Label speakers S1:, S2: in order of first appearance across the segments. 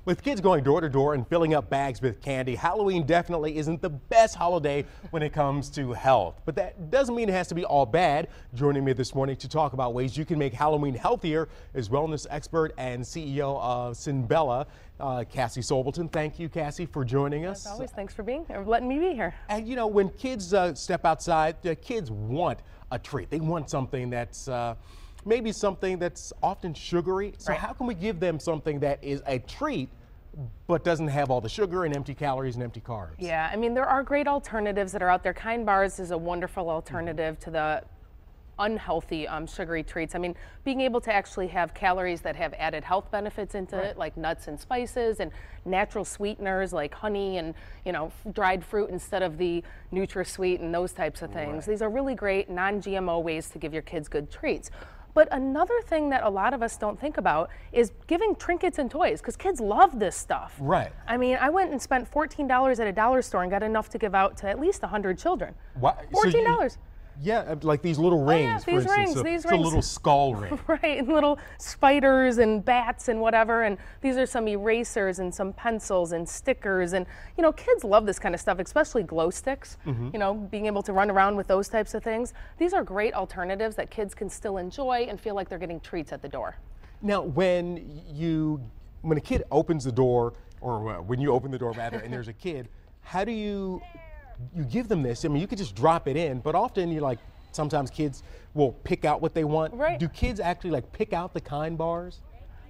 S1: With kids going door to door and filling up bags with candy, Halloween definitely isn't the best holiday when it comes to health. But that doesn't mean it has to be all bad. Joining me this morning to talk about ways you can make Halloween healthier is wellness expert and CEO of Synbella, Cassie Sobelton. Thank you, Cassie, for joining us.
S2: As always, thanks for letting me be here.
S1: And you know, when kids step outside, kids want a treat. They want something that's maybe something that's often sugary. So
S2: Right.
S1: how can we give them something that is a treat but doesn't have all the sugar and empty calories and empty carbs?
S2: Yeah, I mean, there are great alternatives that are out there. Kind bars is a wonderful alternative to the unhealthy sugary treats. I mean, being able to actually have calories that have added health benefits into it, like nuts and spices and natural sweeteners like honey and, you know, dried fruit instead of the NutraSweet and those types of things. These are really great non-GMO ways to give your kids good treats. But another thing that a lot of us don't think about is giving trinkets and toys, because kids love this stuff.
S1: Right.
S2: I mean, I went and spent $14 at a dollar store and got enough to give out to at least 100 children.
S1: What?
S2: $14.
S1: Yeah, like these little rings,
S2: these
S1: for instance.
S2: rings, these
S1: it's
S2: rings.
S1: a little skull ring.
S2: Right, and little spiders and bats and whatever, and these are some erasers and some pencils and stickers, and you know, kids love this kind of stuff, especially glow sticks. You know, being able to run around with those types of things. These are great alternatives that kids can still enjoy and feel like they're getting treats at the door.
S1: Now, when a kid opens the door, or when you open the door rather, and there's a kid, how do you give them this? I mean, you could just drop it in, but often sometimes kids will pick out what they want.
S2: Right.
S1: Do kids actually pick out the kind bars?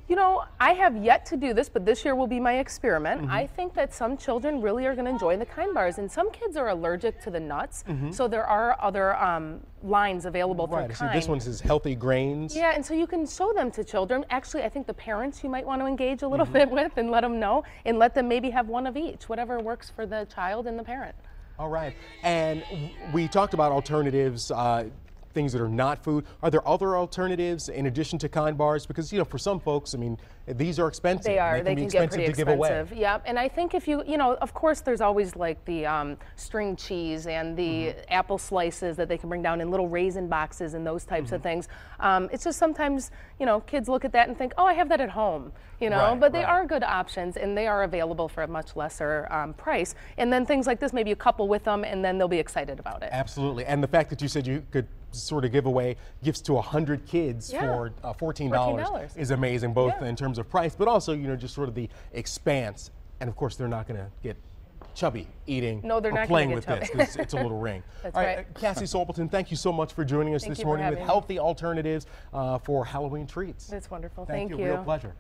S2: You know, I have yet to do this, but this year will be my experiment. I think that some children really are going to enjoy the kind bars, and some kids are allergic to the nuts, so there are other lines available for
S1: Right.
S2: kind.
S1: See, this one says healthy grains.
S2: Yeah, and so you can show them to children. Actually, I think the parents you might want to engage a little bit with and let them know, and let them maybe have one of each, whatever works for the child and the parent.
S1: All right. And we talked about alternatives, things that are not food. Are there other alternatives in addition to kind bars? Because, you know, for some folks, I mean, these are expensive.
S2: They are. They
S1: be
S2: can get
S1: expensive
S2: pretty
S1: to give away.
S2: expensive. Yeah, and I think if you know, of course, there's always like the string cheese and the apple slices that they can bring down in little raisin boxes and those types of things. It's just sometimes, you know, kids look at that and think, oh, I have that at home, you know.
S1: Right,
S2: but they
S1: right.
S2: are good options, and they are available for a much lesser price. And then things like this, maybe you couple with them, and then they'll be excited about it.
S1: Absolutely. And the fact that you said you could sort of give away gifts to 100 kids for $14 is amazing, both in terms of price, but also, you know, just sort of the expanse. And of course, they're not going to get chubby eating
S2: No, they're
S1: or
S2: not
S1: playing
S2: gonna
S1: with
S2: get
S1: this
S2: chubby.
S1: because it's a little ring.
S2: That's
S1: All
S2: right.
S1: Cassie Sobelton, thank you so much for joining us
S2: Thank
S1: this
S2: you for
S1: morning with
S2: having me.
S1: healthy alternatives for Halloween treats.
S2: It's wonderful.
S1: Thank
S2: Thank
S1: you.
S2: you.
S1: Real pleasure.